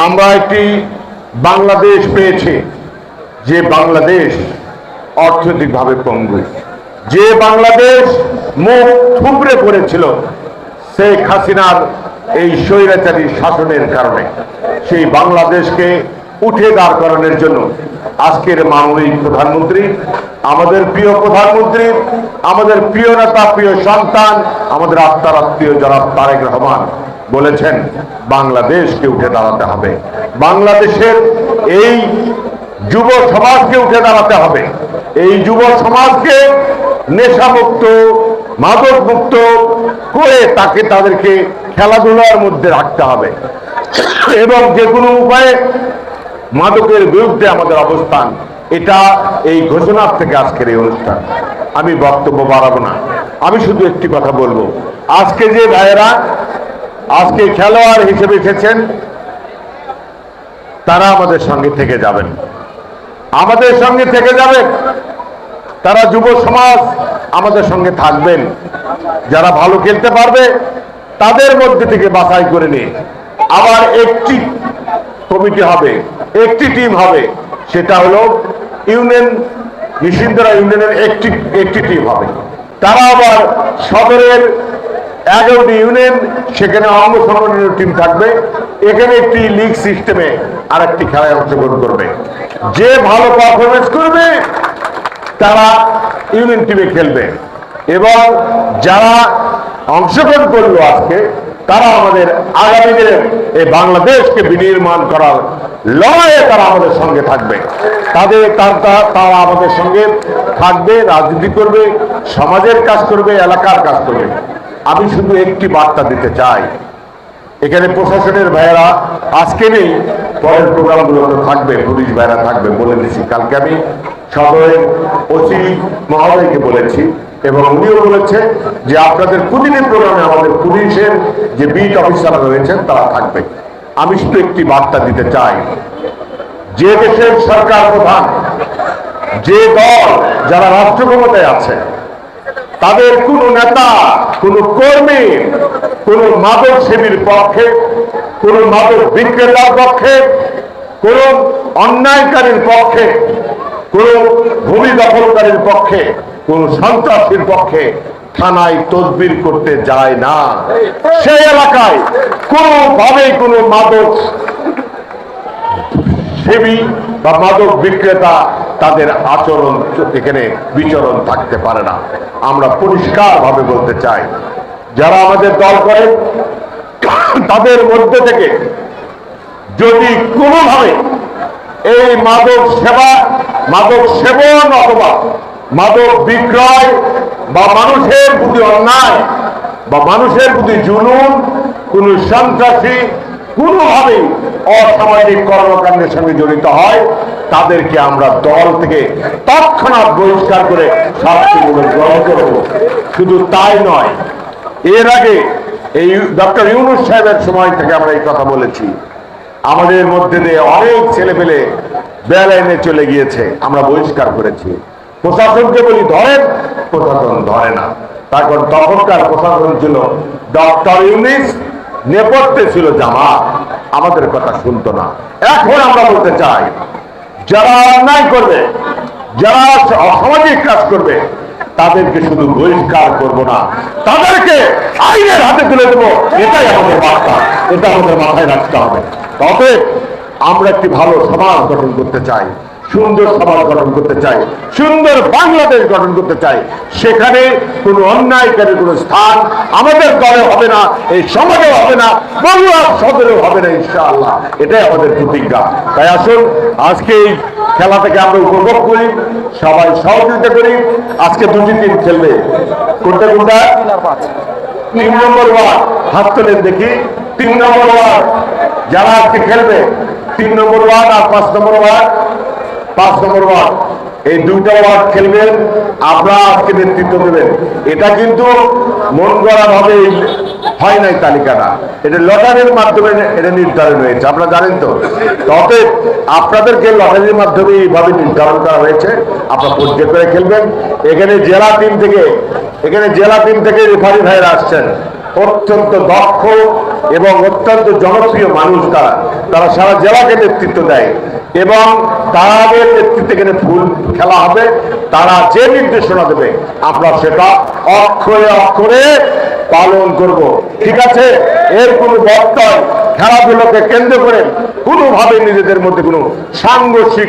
আমরা একটি বাংলাদেশ পেয়েছি, যে বাংলাদেশ অর্থনৈতিকভাবে পঙ্গু, যে বাংলাদেশ মুখ থুবড়ে পড়েছিল শেখ হাসিনার এই স্বৈরাচারী শাসনের কারণে। সেই বাংলাদেশকে উঠে দাঁড় করানোর জন্য আজকের মাননীয় প্রধানমন্ত্রী, আমাদের প্রিয় প্রধানমন্ত্রী, আমাদের প্রিয় নেতা, প্রিয় সন্তান, আমাদের আত্মার আত্মীয় জনাব তারেক রহমান বলেছেন বাংলাদেশকে উঠে দাঁড়াতে হবে, বাংলাদেশের এই যুব সমাজকে উঠে দাঁড়াতে হবে, এই যুব সমাজকে নেশামুক্ত, মাদক মুক্ত করে তাদেরকে খেলাধুলার মধ্যে রাখতে হবে এবং যে কোনো উপায়ে মাদকের বিরুদ্ধে আমাদের অবস্থান। এটা এই ঘোষণার থেকে আজকের এই অনুষ্ঠান। আমি বক্তব্য বাড়াবো না, আমি শুধু একটি কথা বলবো। আজকে যে ভাইয়েরা আজকে খেলোয়াড় হিসেবে এসেছেন, তারা আমাদের সঙ্গে থেকে যাবেন, আমাদের সঙ্গে থেকে যাবেন। তারা যুব সমাজ আমাদের সঙ্গে থাকবেন। যারা ভালো খেলতে পারবে তাদের মধ্যে থেকে বাছাই করে নিয়ে আবার একটি কমিটি হবে, একটি টিম হবে, সেটা হলো ইউনিয়ন, নিশিন্দরা ইউনিয়নের একটি টিম হবে। তারা আবার সদরের 11টি ইউনিয়ন, সেখানে অঙ্গ সংগঠনের টিম থাকবে। এখানে একটি লিগ সিস্টেমে আর একটি খেলায় অংশগ্রহণ করবে। যে ভালো পারফরমেন্স করবে তারা ইউনিয়ন টিমে খেলবে এবং যারা অংশগ্রহণ করলো আজকে, তারা আমাদের আগামী দিনের এই বাংলাদেশকে বিনির্মাণ করার লড়াইয়ে তারা আমাদের সঙ্গে থাকবে। তারা আমাদের সঙ্গে থাকবে, রাজনীতি করবে, সমাজের কাজ করবে, এলাকার কাজ করবে। আমি শুধু একটি বার্তা দিতে চাই, এখানে প্রশাসনের ভাইয়েরা আজকে নেই, পরের প্রোগ্রামগুলোতে থাকবে, পুলিশ ভাইয়েরা থাকবে, বলে দিচ্ছি। কালকে আমি সদরের ওসি মহোদয়কে বলেছি এবং উনিও বলেছে যে আপনাদের প্রতিটি প্রোগ্রামে আমাদের পুলিশের যে বিট অফিসাররা রয়েছেন তারা থাকবে। আমি শুধু একটি বার্তা দিতে চাই, যে দেশের সরকার প্রধান, যে দল যারা রাষ্ট্র ক্ষমতায় আছে, তাদের কোন নেতা, কোন কর্মী, কোন মাদক সেবীর পক্ষে, কোন মাদক বিক্রেতার পক্ষে, কোন অন্যায়কারীর পক্ষে, কোন ভূমি দখলকারীর পক্ষে, কোন সন্ত্রাসীর পক্ষে থানায় তদবির করতে যায় না। সেই এলাকায় কোনোভাবে কোনো মাদক সেবী বা মাদক বিক্রেতা তাদের আচরণ এখানে বিচরণ থাকতে পারে না। আমরা পরিষ্কার ভাবে বলতে চাই, যারা আমাদের দল করেন তাদের মধ্যে থেকে যদি কোনোভাবে এই মাদক সেবা, মাদক সেবন অথবা মাদক বিক্রয় বা মানুষের প্রতি অন্যায় বা মানুষের প্রতি জুলুম, কোন সন্ত্রাসী কোনোভাবেই অসামাজিক কর্মকাণ্ডের সঙ্গে জড়িত হয়, তাদেরকে আমরা দল থেকে তৎক্ষণাৎ বহিষ্কার করে শাস্তিমূলক গ্রহণ করব। শুধু তাই নয়, এর আগে এই ডক্টর ইউনূস সাহেবের সময় থেকে আমরা এই কথা বলেছি, আমাদের মধ্যে দিয়ে অনেক ছেলেপেলে বেআইনে চলে গিয়েছে, আমরা বহিষ্কার করেছি। প্রশাসনকে বলি ধরেন, প্রশাসন ধরে না। তারপর তখনকার প্রশাসন ছিল ডক্টর ইউনূস, নেপথ্যে ছিল জামাত, আমাদের কথা শুনতো না। এখন আমরা বলতে চাই, যারা অন্যায় করবে, যারা অসামাজিক কাজ করবে, তাদেরকে শুধু বহিষ্কার করবো না, তাদেরকে আইনের হাতে তুলে দেবো। এটাই আমাদের বার্তা, এটা আমাদের মাথায় রাখতে হবে। তবে আমরা একটি ভালো সমাজ গঠন করতে চাই, সুন্দর সমাজ গঠন করতে চাই, সুন্দর বাংলাদেশ গঠন করতে চাই। সেখানে কোনো অন্যায়কারীর কোনো স্থান আমাদের দলে হবে না, এই সমাজেও হবে না, বগুড়া সদরেও হবে না, ইনশাআল্লাহ। এটাই আমাদের প্রতিজ্ঞা। তাই আসুন আজকে এই খেলা থেকে আমরা উপভোগ করি, সবাই সহযোগিতা করি। আজকে দুটি টিম খেলবে, কোনটা কোনটা? 3 নম্বর ওয়ার্ড, হাত তোলেন দেখি। 3 নম্বর ওয়ার্ড যারা আজকে খেলবে, 3 নম্বর ওয়ার্ড আর 5 নম্বর ওয়ার্ড। 5 নম্বর ওয়ার্ড, এই দুইটা ওয়ার্ড খেলবেন, আপনারা আজকে নেতৃত্ব দেবেন। এটা কিন্তু মন গড়া ভাবে হয় নাই তালিকাটা, এটা লটারির মাধ্যমে এটা নির্ধারণ হয়েছে, আপনারা জানেন তো। তবে আপনাদেরকে লটারির মাধ্যমে এইভাবে নির্ধারণ করা হয়েছে, আপনারা পর্যায় করে খেলবেন। এখানে জেলা টিম থেকে রেফারি ভাইরা আসছেন, অত্যন্ত দক্ষ এবং অত্যন্ত জনপ্রিয় মানুষ তারা। তারা সারা জেলাকে নেতৃত্ব দেয় এবং তাদের নেতৃত্বে এখানে ফুল খেলা হবে। তারা যে নির্দেশনা দেবে আমরা সেটা অক্ষরে অক্ষরে পালন করব। ঠিক আছে? এর কোনো বক্তব্য খেলাধুলাকে কেন্দ্র করে কোনোভাবে নিজেদের মধ্যে কোনো সাংঘর্ষিক